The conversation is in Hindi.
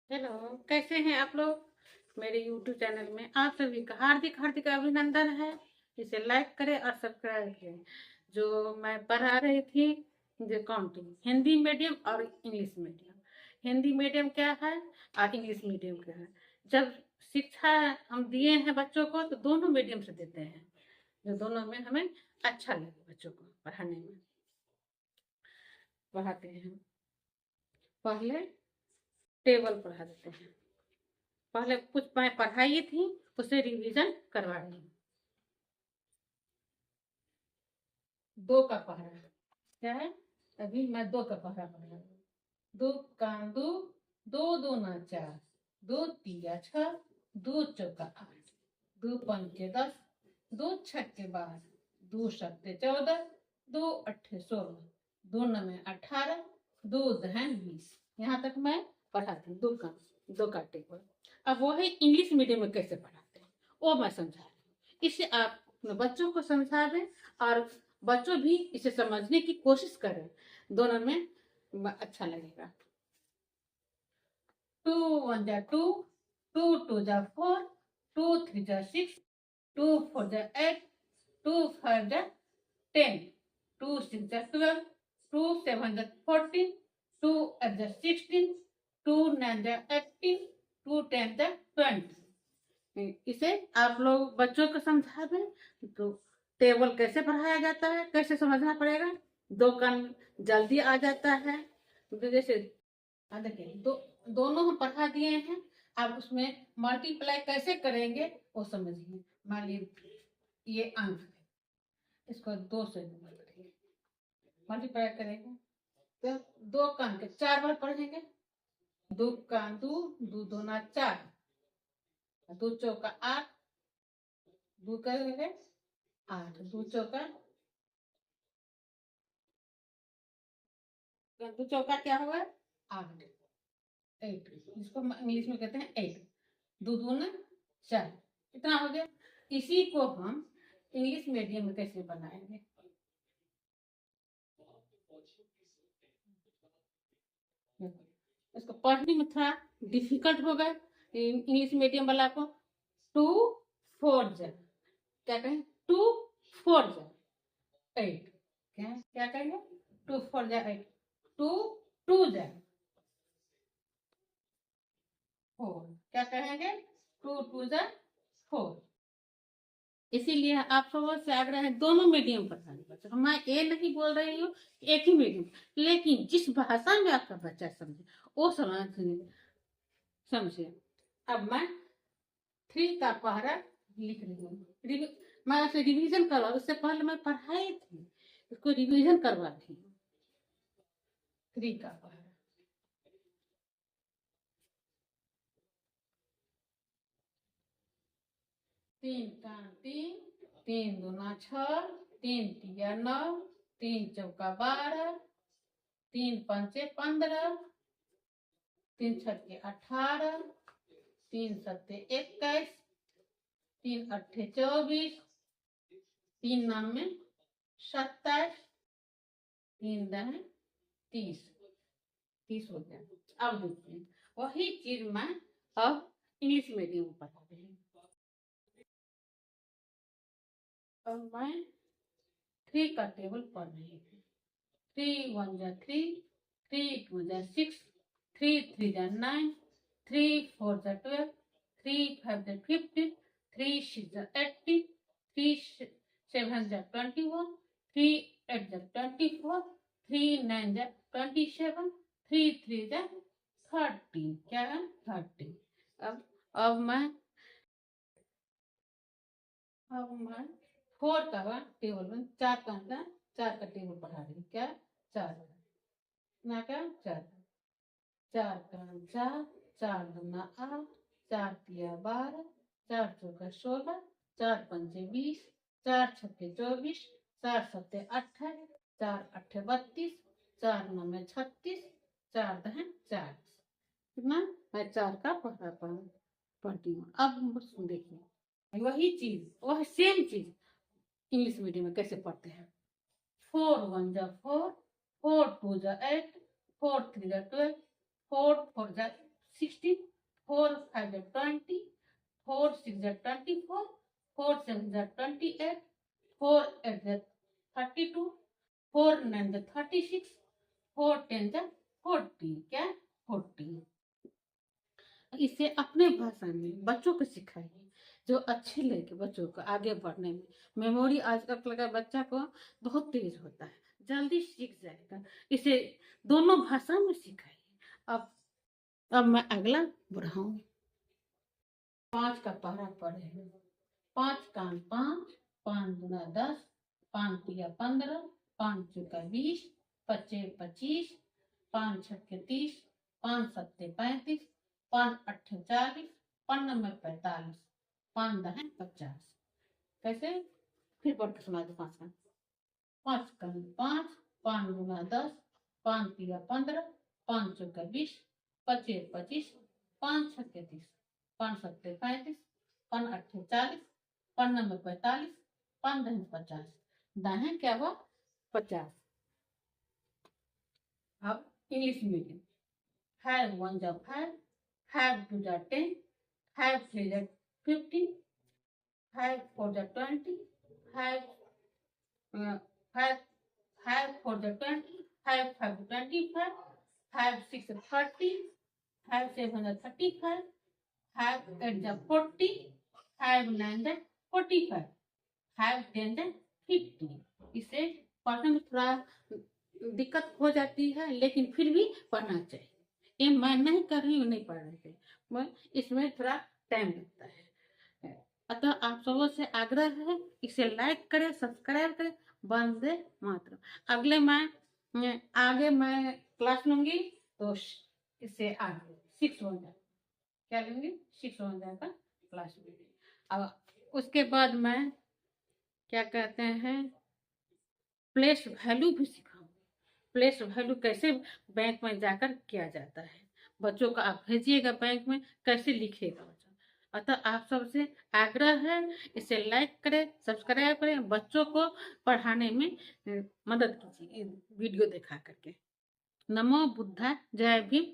हेलो। कैसे हैं आप लोग। मेरे YouTube चैनल में आप सभी का हार्दिक हार्दिक अभिनंदन है। इसे लाइक करें और सब्सक्राइब करें। जो मैं पढ़ा रही थी, जो काउंटिंग हिंदी मीडियम और इंग्लिश मीडियम। हिंदी मीडियम क्या है और इंग्लिश मीडियम क्या है। जब शिक्षा हम दिए हैं बच्चों को तो दोनों मीडियम से देते हैं, जो दोनों में हमें अच्छा लगे बच्चों को पढ़ाने में। पढ़ाते हैं, पहले टेबल पढ़ा देते हैं। पहले कुछ मैं पढ़ाई थी, उसे रिवीजन करवा रही हूँ। दो का पहरा क्या है, अभी मैं दो का पहरा पढ़ रही हूँ। दो कान दो, दो दूना चार, दो तिया छह, दो चौका आठ, दो पंचे 10, दो छक्के 12, दो सत्ते 14, दो अट्ठे 16, दो नवे 18, दो दहन 20। यहाँ तक मैं पढ़ाती हूँ। दो का टेबल। अब वो है इंग्लिश मीडियम में कैसे पढ़ाते हैं वो मैं समझा रही हूँ। इससे आप अपने बच्चों को समझा दें और बच्चों भी इसे समझने की कोशिश करें, दोनों में अच्छा लगेगा। 2 1 जा 2, 2 2 जा 4, 2 3 जा 6, 2 4 जा 8, 2 5 जा 10, 2 6 जा 12, 2 7 जा 14, 2 8 जा 16, 2 9 जा 18, 2 10 जा 20। इसे आप लोग बच्चों को समझा दें तो टेबल कैसे पढ़ाया जाता है कैसे समझना पड़ेगा। दो कान जल्दी आ जाता है। तो जैसे देखिए दोनों हम पढ़ा दिए हैं। अब उसमें मल्टीप्लाई कैसे करेंगे वो समझिए। मान लीजिए ये अंक है, इसको 2 से मल्टीप्लाई करेंगे तो दो कान के 4 बार पढ़ेंगे। दो कान दो, दो दूना 4, दो चौका 8, दो करेंगे 8, दो चौका, दो चौका क्या होगा 8, 8 जिसको इंग्लिश में कहते हैं 8, दो दूना 4, इतना हो गया। इसी को हम इंग्लिश मीडियम में कैसे बनाएंगे। इसको पढ़ने में थोड़ा डिफिकल्ट होगा इंग्लिश मीडियम वाला को। 2 4 जा क्या कहें, 2 4 जा 8, क्या क्या कहेंगे 2 4 जा 8, 2 2 जा 4, क्या कहेंगे 2 2 जा 4। इसीलिए आप सबों से आग्रह है दोनों मीडियम पढ़ाने बच्चों को। मैं ये नहीं बोल रही हूँ एक ही मीडियम, लेकिन जिस भाषा में आपका बच्चा समझे वो समझे। अब मैं 3 का पहरा लिख रही हूँ। मैं उसे रिवीजन करवा, उससे पहले मैं पढ़ाई थी, उसको रिवीजन करवा थी। 3 का पहरा 3 का 3, 3 दूना 6, 3 तिया 9, 3 चौका 12, 3 पंचे 15, 3 छक्के 18, 3 सत्ते 21, 3 अट्ठे 24, 3 9 27, 3 10 30, 30 हो गया। अब देखिए वही चीज मैं अब इंग्लिश मीडियम में पढ़ा रही हूँ। अब मैं 3 का टेबल पढ़ रही हूँ। 3 1 जा 3, 3 2 जा 6, 3 3 जा 9, 3 4 जा 12, 3 5 जा 15, 3 6 जा 18, 3 7 जा 21, 3 8 जा 24, 3 9 जा 27, 3 3 जा 30, क्या है 30। अब मैं 4 का टेबल में 4 का टेबल पढ़ा रही हूँ। क्या 4 ना क्या 4, 4 का 4, 4 दूना 8, 4 तिया 12, 4 चौका 16, 4 पंचे 20, 4 छक्के 24, 4 सत्ते 28, 4 अट्ठे 32, 4 नवे 36, 4 दहन 40। कितना मैं 4 का पढ़ती हूँ। अब देखिए वही चीज वह सेम चीज इंग्लिश मीडियम में कैसे पढ़ते हैं। 4 1 जा 4, 4 2 जा 8, 4 3 जा 12, 4 4 जा 16, 4 5 जा 20, 4 6 जा 24, 4 7 जा 28, 4 8 जा 32, 4 9 जा 36, 4 10 जा 40, क्या 40। इसे अपने भाषा में बच्चों को सिखाइए, जो अच्छे लगे बच्चों को आगे बढ़ने में। मेमोरी आजकल का बच्चा को बहुत तेज होता है, जल्दी सीख जाएगा। इसे दोनों भाषा में सिखाइए। अब मैं अगला बढ़ाऊं। 5 का पहरा पढ़े। 5 कान 5, 5 गुना 10, 5 तिया 15, 5 चौका 20, 25 25, 5 छक्के 30, 5 सत्ते 35, 5 अट्ठे 40, 5 नब्बे 45, 5 दहें 50। कैसे? फिर पढ़ के सुना दो। 5 का 5 का 5, 5 गुना 10, 5 तिया 15, 5 चौका 20, 25 25, 5 छक्के 30, 5 सत्ते 35, 5 अट्ठे 40, 5 नब्बे 45, 5 दहें 50। दाहें क्या हुआ? 50। अब इंग्लिश मीडियम। 5 1 जा 5, 5 2 जा 10, 5 3 जा 15, 5 4 जा 20, 5 5 4 जा 20, 5 5 25, 5 6 जा 30, 5 7 जा 35, 5 8 जा 40, 5 9 जा 45, 5 10 जा 50। इसे पढ़ने में थोड़ा दिक्कत हो जाती है, लेकिन फिर भी पढ़ना चाहिए। ये मैं नहीं कर रही हूँ, नहीं पढ़ रहे थे, इसमें थोड़ा टाइम लगता है। अतः आप सबों से आग्रह है, इसे लाइक करें, सब्सक्राइब करें। वंदे मातरम। आगे मैं क्लास लूंगी, तो इससे आगे 6 हो जाए, क्या लूंगी? 6 हो जाएगा क्लास में। अब उसके बाद मैं क्या कहते हैं, प्लेस वैल्यू भी सिखाऊंगी। प्लेस वैल्यू कैसे बैंक में जाकर किया जाता है, बच्चों को आप भेजिएगा बैंक में, कैसे लिखेगा बच्चा। अतः आप सबसे आग्रह है, इसे लाइक करें, सब्सक्राइब करें, बच्चों को पढ़ाने में मदद कीजिए वीडियो दिखा करके। नमो बुद्धाय, जय भीम।